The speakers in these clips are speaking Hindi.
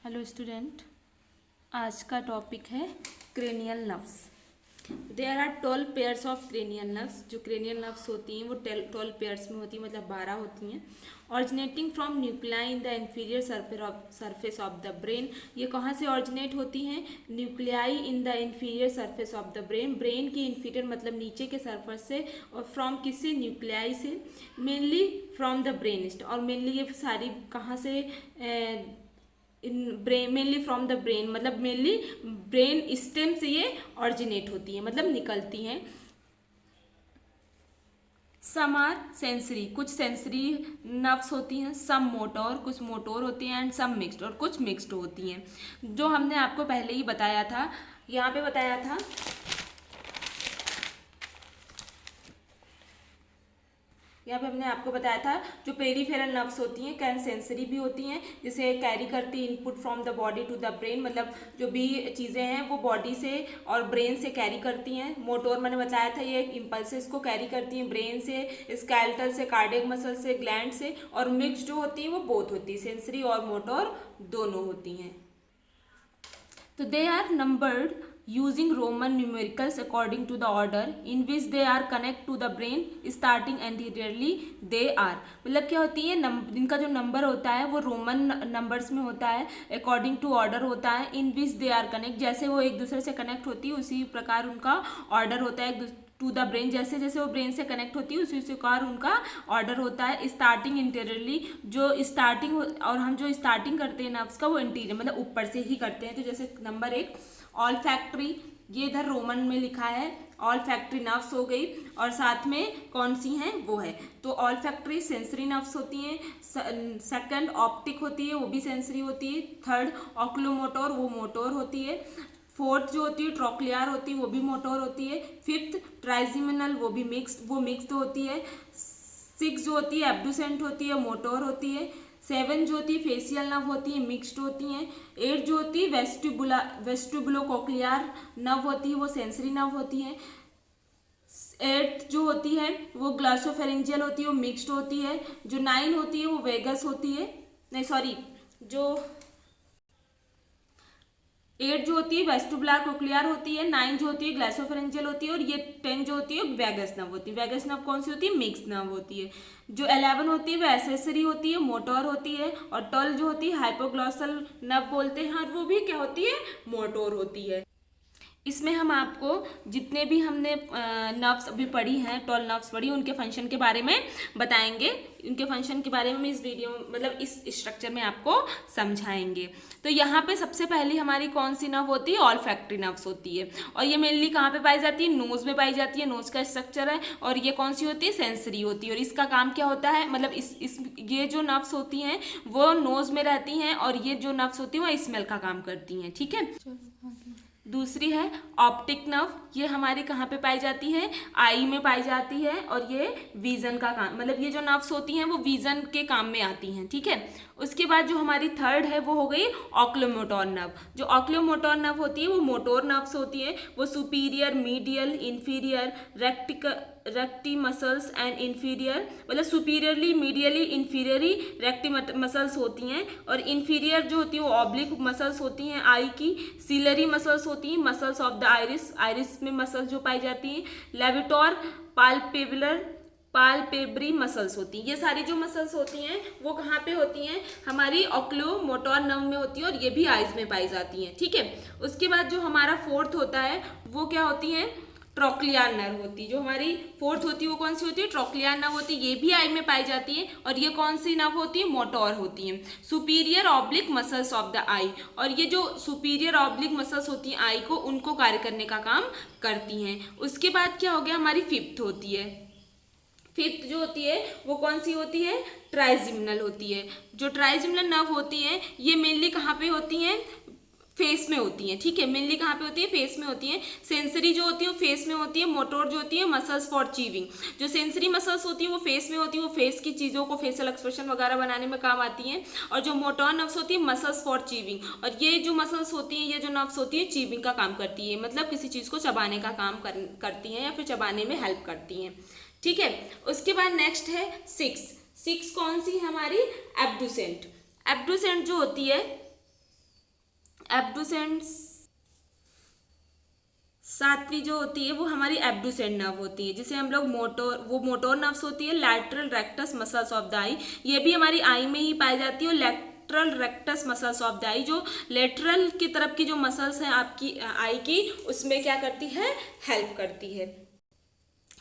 हेलो स्टूडेंट, आज का टॉपिक है cranial nerves. There are 12 pairs of cranial nerves. जो क्रेनियल नर्व्स होती हैं वो 12 पेयर्स में होती हैं, मतलब 12 होती हैं। Originating from nuclei in the inferior surface of the brain. ये कहाँ से ऑरिजिनेट होती हैं? Nuclei in the inferior surface of the brain. Brain की इंफीरियर मतलब नीचे के सरफेस से, और फ्रॉम किससे? न्यूक्लियाई से, मेनली फ्रॉम द ब्रेन। और मेनली ये सारी कहाँ से? In brain, mainly from the brain, मतलब मेनली ब्रेन स्टेम से ये ऑरिजिनेट होती है, मतलब निकलती हैं। सम आर सेंसरी, कुछ सेंसरी नर्व्स होती हैं, सम मोटोर, कुछ मोटोर होती हैं, एंड सम मिक्स्ड, और कुछ मिक्स्ड होती हैं। जो हमने आपको पहले ही बताया था, यहाँ पे बताया था, यहाँ पे हमने आपको बताया था जो पेरीफेरल नर्व्स होती हैं कैन सेंसरी भी होती हैं, जिसे कैरी करती input from the body to the brain, मतलब जो भी चीज़ें हैं वो बॉडी से और ब्रेन से कैरी करती हैं। मोटोर मैंने बताया था, ये इम्पल्सेस को कैरी करती हैं ब्रेन से, स्केलेटल से, कार्डियक मसल से, ग्लैंड से। और मिक्स जो होती है वो बोथ होती है, सेंसरी और मोटोर दोनों होती हैं। तो they are numbered using Roman numericals according to the order in which they are connect to the brain starting anteriorly they are, मतलब क्या होती है, इनका जो नंबर होता है वो रोमन नंबर्स में होता है, अकॉर्डिंग टू ऑर्डर होता है, इन विच दे आर कनेक्ट, जैसे वो एक दूसरे से कनेक्ट होती है उसी प्रकार उनका ऑर्डर होता है टू द ब्रेन, जैसे जैसे वो ब्रेन से कनेक्ट होती है उसी प्रकार उनका ऑर्डर होता है। स्टार्टिंग इंटीरियरली, जो स्टार्टिंग और हम जो स्टार्टिंग करते हैं नर्व्स का वो इंटीरियर मतलब ऊपर से ही करते हैं। तो जैसे नंबर 1 ऑल फैक्ट्री, ये इधर रोमन में लिखा है, ऑल फैक्ट्री नर्व्स हो गई, और साथ में कौन सी हैं वो है, तो ऑल फैक्ट्री सेंसरी नर्व्स होती हैं। सेकंड ऑप्टिक होती है, वो भी सेंसरी होती है। थर्ड ऑक्लोमोटोर, वो मोटोर होती है। फोर्थ जो होती है ट्रोक्लियर होती है, वो भी मोटोर होती है। फिफ्थ ट्राइजिमिनल, वो भी मिक्स्ड होती है। सिक्स जो होती है एब्डुसेंट होती है, मोटोर होती है। 7 जो होती है फेशियल नर्व होती है, मिक्स्ड होती हैं। 8 जो होती है वेस्टिबुलोकोक्लियर नर्व होती है, वो सेंसरी नर्व होती है। 8 जो होती है वो ग्लॉसोफेरेंजियल होती है, वो मिक्स्ड होती है। जो 9 होती है वो वेगस होती है, नहीं सॉरी, जो 8 जो होती है वेस्टिबुलर कोक्लियर होती है, 9 जो होती है ग्लॉसोफेरेंजियल होती है, और ये 10 जो होती है वेगस नर्व होती है। वेगस नर्व कौन सी होती है? मिक्स नर्व होती है। जो 11 होती है वो एसेसरी होती है, मोटोर होती है। और 12 जो होती है हाइपोग्लॉसल नर्व बोलते हैं, और वो भी क्या होती है? मोटोर होती है। इसमें हम आपको जितने भी हमने नर्व्स अभी पढ़ी हैं, 12 नर्व्स पढ़ी, उनके फंक्शन के बारे में बताएंगे। उनके फंक्शन के बारे में इस वीडियो मतलब इस स्ट्रक्चर में आपको समझाएंगे। तो यहाँ पे सबसे पहली हमारी कौन सी नर्व होती है? ऑल फैक्ट्री नर्व्स होती है, और ये मेनली कहाँ पे पाई जाती है? नोज में पाई जाती है, नोज का स्ट्रक्चर है। और ये कौन सी होती है? सेंसरी होती है। और इसका काम क्या होता है, मतलब ये जो नर्व्स होती हैं वो नोज में रहती हैं, और ये जो नर्व्स होती हैं वो स्मेल का काम करती हैं। ठीक है, दूसरी है ऑप्टिक नर्व, ये हमारी कहाँ पे पाई जाती है? आई में पाई जाती है, और ये विजन का काम, मतलब ये जो नर्व्स होती हैं वो विजन के काम में आती हैं। ठीक है, उसके बाद जो हमारी थर्ड है वो हो गई ऑक्लोमोटोर नर्व। जो ऑक्लोमोटोर नर्व होती है वो मोटोर नर्व्स होती है, वो superior, medial, inferior, recti muscles and inferior, मतलब superiorly, medially, inferiorly recti muscles होती हैं। और इंफीरियर जो होती है वो ऑब्लिक मसल्स होती हैं आई की। सीलरी मसल्स होती हैं, muscles of the iris, iris में मसल्स जो पाई जाती हैं। लेविटोर पाल्पेब्री मसल्स होती हैं। ये सारी जो मसल्स होती हैं वो कहाँ पे होती हैं? हमारी ऑक्लोमोटोर नर्व में होती है, और ये भी आइज में पाई जाती हैं। ठीक है, उसके बाद जो हमारा फोर्थ होता है वो क्या होती है? ट्रोक्लियर नर्व होती है। जो हमारी फोर्थ होती है वो कौन सी होती है? ट्रोक्लियर नर्व होती है, ये भी आई में पाई जाती है, और ये कौन सी नर्व होती है? मोटोर होती है। Superior oblique muscles of the eye, और ये जो सुपीरियर ऑब्लिक मसल्स होती हैं आई को, उनको कार्य करने का काम करती हैं। उसके बाद क्या हो गया? हमारी फिफ्थ होती है। फिफ्थ जो होती है वो कौन सी होती है? ट्राइजिमिनल होती है। जो ट्राइजिमिनल नर्व होती है ये मेनली कहाँ पे होती हैं? फेस में होती हैं। ठीक है, मेनली कहाँ पे होती है? फेस में होती है। सेंसरी जो होती है वो फेस में होती है। मोटोर जो होती है मसल्स फॉर चीविंग, जो सेंसरी मसल्स होती है वो फेस में होती है, वो फेस की चीज़ों को, फेशियल एक्सप्रेशन वगैरह बनाने में काम आती हैं। और जो मोटोर नर्व्स होती है मसल्स फॉर चीविंग, और ये जो मसल्स होती हैं, ये जो नर्व्स होती है चीविंग का काम करती है, मतलब किसी चीज़ को चबाने का काम करती हैं, या फिर चबाने में हेल्प करती हैं। ठीक है, उसके बाद नेक्स्ट है सिक्स कौन सी है हमारी? एब्डुसेंट। एब्डुसेंट जो होती है एब्डुसेंट, सातवीं जो होती है वो हमारी एब्डुसेंट नर्व होती है, जिसे हम लोग मोटोर नर्व्स होती है, lateral rectus muscles of the eye, ये भी हमारी आई में ही पाई जाती है। और lateral rectus muscles of the eye, जो लेटरल की तरफ की जो मसल्स हैं आपकी आई की, उसमें क्या करती है, हेल्प करती है।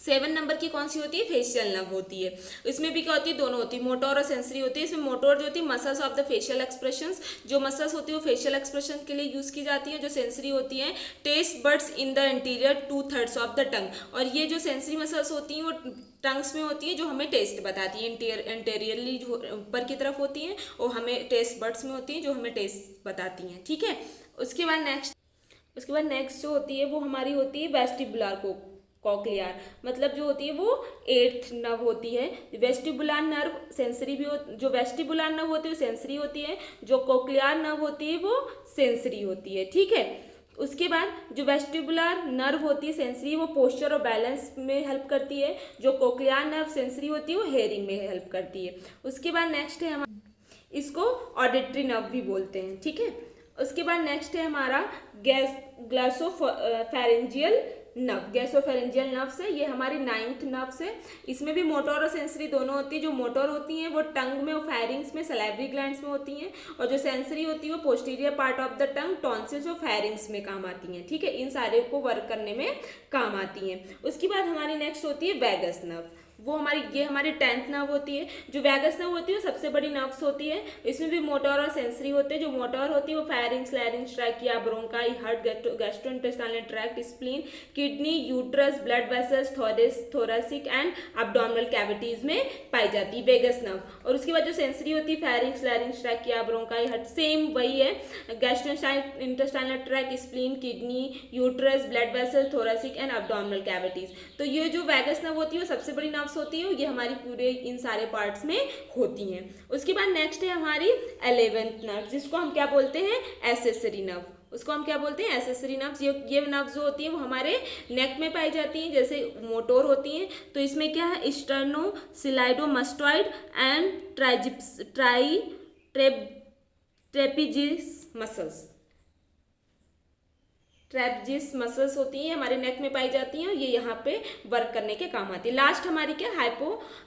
7 नंबर की कौन सी होती है, फेशियल नर्व होती है। इसमें भी क्या होती है, दोनों होती है, मोटोर और सेंसरी होती है। इसमें मोटोर जो होती है muscles of the facial expressions, जो मसल्स होती है वो फेशियल एक्सप्रेशन के लिए यूज की जाती है। जो सेंसरी होती है taste buds in the interior 2/3 of the tongue, और ये जो सेंसरी मसल्स होती हैं वो टंग्स में होती है, जो हमें टेस्ट बताती है। इंटीरियरली जो ऊपर की तरफ होती हैं, और हमें टेस्ट बड्स में होती हैं, जो हमें टेस्ट बताती हैं। ठीक है, उसके बाद नेक्स्ट जो होती है वो हमारी होती है वेस्टिबुलर कॉक्लियर, मतलब जो होती है वो 8th नर्व होती है। वेस्टिबुलर नर्व सेंसरी भी जो वेस्टिबुलर नर्व होती है वो सेंसरी होती है, जो कॉक्लियर नर्व होती है वो सेंसरी होती है। ठीक है, उसके बाद जो वेस्टिबुलर नर्व होती है सेंसरी, वो पोस्चर और बैलेंस में हेल्प करती है। जो कॉक्लियर नर्व सेंसरी होती है वो हेयरिंग में हेल्प करती है। उसके बाद नेक्स्ट है हमारा, इसको ऑडिटरी नर्व भी बोलते हैं। ठीक है, उसके बाद नेक्स्ट है हमारा ग्लैसोफेरेंजियल नर्व। गैसोफेरेंजियल नर्व्स है, ये हमारी 9th नर्व्स है। इसमें भी मोटोर और सेंसरी दोनों होती है। जो मोटोर होती हैं वो टंग में और फेरिंग्स में, सलाइवरी ग्लैंड्स में होती हैं, और जो सेंसरी होती है वो posterior part of the tongue, tonsils और फेरिंग्स में काम आती हैं। ठीक है, इन सारे को वर्क करने में काम आती हैं। उसके बाद हमारी नेक्स्ट होती है वैगस नर्व, ये हमारी 10th नर्व होती है। जो वैगस नर्व होती है वो सबसे बड़ी नर्व्स होती है। इसमें भी मोटोर और सेंसरी होते हैं। जो मोटोर होती है वो pharynx, लैरिंग्स, trachea, bronchi, heart, gastrointestinal tract, spleen, kidney, uterus, blood vessels, thoracic and abdominal cavities में पाई जाती है वैगस नर्व। और उसके बाद जो सेंसरी होती है pharynx, लैरिंग्स, trachea, bronchi, heart, same वही है, gastrointestinal tract, spleen, kidney, uterus, blood vessel, thoracic and abdominal cavities. तो ये जो वैगस नर्व होती है वो सबसे बड़ी नर्व्स होती है, ये हमारी पूरे इन सारे पार्ट्स में होती हैं। उसके बाद नेक्स्ट है हमारी 11th नर्व, जिसको हम क्या बोलते हैं, एक्सेसरी नर्व। उसको हम क्या बोलते हैं, एक्सेसरी नर्व्स। ये नर्व्स जो होती हैं वो हमारे नेक में पाई जाती हैं, जैसे मोटोर होती हैं। तो इसमें क्या है, स्टर्नो सिलाइडोमस्टॉइड एंड ट्रेपेजिस मसल्स, ट्रैपजिस मसल्स होती हैं, हमारे नेक में पाई जाती हैं, और ये यहाँ पे वर्क करने के काम आती है। लास्ट हमारी क्या,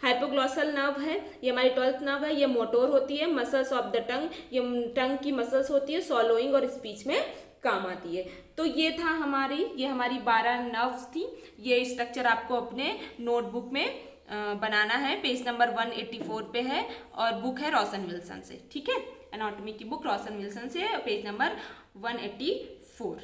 हाइपोग्लॉसल नर्व है, ये हमारी 12th नर्व है। ये मोटोर होती है, मसल्स ऑफ द टंग, ये टंग की मसल्स होती है, सॉलोइंग और स्पीच में काम आती है। तो ये हमारी 12 नर्व्स थी। ये स्ट्रक्चर आपको अपने नोटबुक में बनाना है, पेज नंबर 184 पे है, और बुक है रॉसन विल्सन से। ठीक है, एनाटॉमी की बुक रॉसन विल्सन से है, पेज नंबर 184।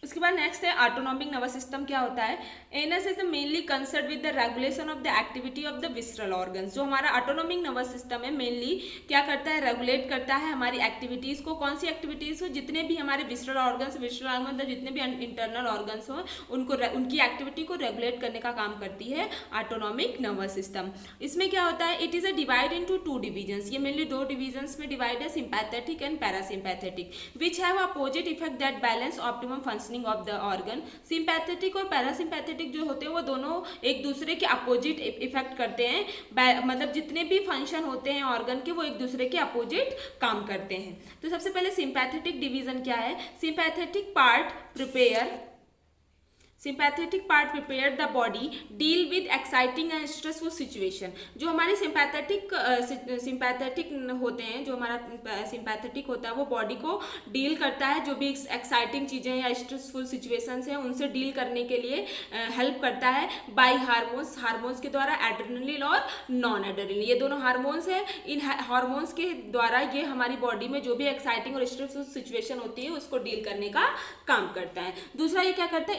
उसके बाद नेक्स्ट है ऑटोनॉमिक नर्वस सिस्टम क्या होता है। NS is mainly concern with the regulation of the activity of the visceral organs. जो हमारा ऑटोनॉमिक नर्वस सिस्टम है मेनली क्या करता है, रेगुलेट करता है हमारी एक्टिविटीज को। कौन सी एक्टिविटीज हो, जितने भी हमारे विसरल ऑर्गन्स मतलब जितने भी इंटरनल ऑर्गन्स हो उनकी एक्टिविटी को रेगुलेट करने का काम करती है ऑटोनॉमिक नर्वस सिस्टम। इसमें क्या होता है, it is a divide into 2 divisions. ये मेनली 2 डिविजन्स में डिवाइड है, sympathetic and parasympathetic, which have opposite effect that balance optimum functioning of the organ. Sympathetic और पैरासिम्पैथेटिक जो होते हैं वो दोनों एक दूसरे के अपोजिट इफेक्ट करते हैं, मतलब जितने भी फंक्शन होते हैं ऑर्गन के वो एक दूसरे के अपोजिट काम करते हैं। तो सबसे पहले सिंपैथेटिक डिवीजन क्या है, sympathetic part prepare the body deal with exciting and stressful situation. जो हमारे सिंपैथेटिक होते हैं, जो हमारा सिंपैथेटिक होता है वो बॉडी को डील करता है, जो भी एक्साइटिंग चीज़ें या स्ट्रेसफुल सिचुएशंस हैं उनसे डील करने के लिए हेल्प करता है बाय हार्मोन्स के द्वारा, एड्रेनलिन और नॉन एड्रेनलिन, ये दोनों हार्मोन्स हैं। इन हार्मोन्स के द्वारा ये हमारी बॉडी में जो भी एक्साइटिंग और स्ट्रेसफुल सिचुएशन होती है उसको डील करने का काम करता है। दूसरा ये क्या करता है,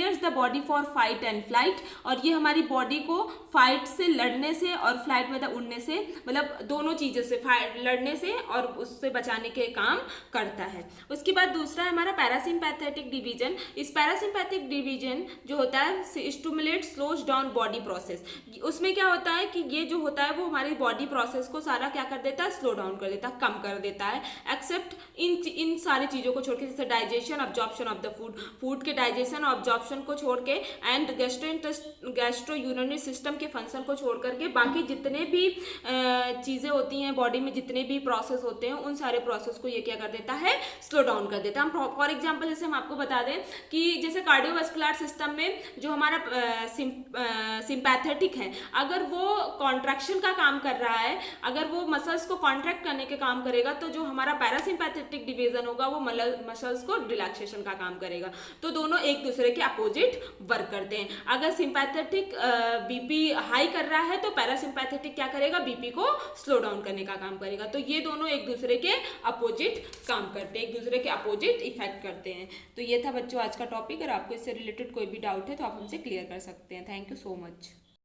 it the body for fight and flight, और ये हमारी बॉडी को फाइट से लड़ने से और फ्लाइट मतलब उड़ने से, मतलब दोनों चीज़ों से, लड़ने से और उससे बचाने के काम करता है। उसके बाद दूसरा है हमारा पैरासिम्पैथेटिक डिवीजन। इस पैरासिम्पैथिक डिवीजन जो होता है stimulate slows down body process. उसमें क्या होता है कि ये जो होता है वो हमारी बॉडी प्रोसेस को सारा क्या कर देता है, स्लो डाउन कर देता है, कम कर देता है, एक्सेप्ट इन सारी चीज़ों को छोड़ के, जैसे digestion, absorption of the food के डाइजेशन और अब्जॉर्प्शन एब्जॉर्प्शन को छोड़ के एंड गैस्ट्रो यूरिनरी सिस्टम के फंक्शन को छोड़ करके बाकी जितने भी चीज़ें होती हैं बॉडी में, जितने भी प्रोसेस होते हैं उन सारे प्रोसेस को ये क्या कर देता है, स्लो डाउन कर देता है। हम फॉर एग्जांपल जैसे हम आपको बता दें कि जैसे कार्डियोवास्कुलर सिस्टम में जो हमारा सिंपैथेटिक है, अगर वो कॉन्ट्रैक्शन का काम कर रहा है, अगर वो मसल्स को कॉन्ट्रैक्ट करने के काम करेगा, तो जो हमारा पैरासिम्पैथेटिक डिवीजन होगा वो मसल्स को रिलैक्सेशन का काम करेगा। तो दोनों एक दूसरे के अपोजिट वर्क करते हैं। अगर सिंपैथेटिक बीपी हाई कर रहा है तो पैरासिम्पैथेटिक क्या करेगा, बीपी को स्लो डाउन करने का काम करेगा। तो ये दोनों एक दूसरे के अपोजिट काम करते हैं, एक दूसरे के अपोजिट इफेक्ट करते हैं। तो ये था बच्चों आज का टॉपिक। अगर आपको इससे रिलेटेड कोई भी डाउट है तो आप हमसे क्लियर कर सकते हैं। Thank you so much.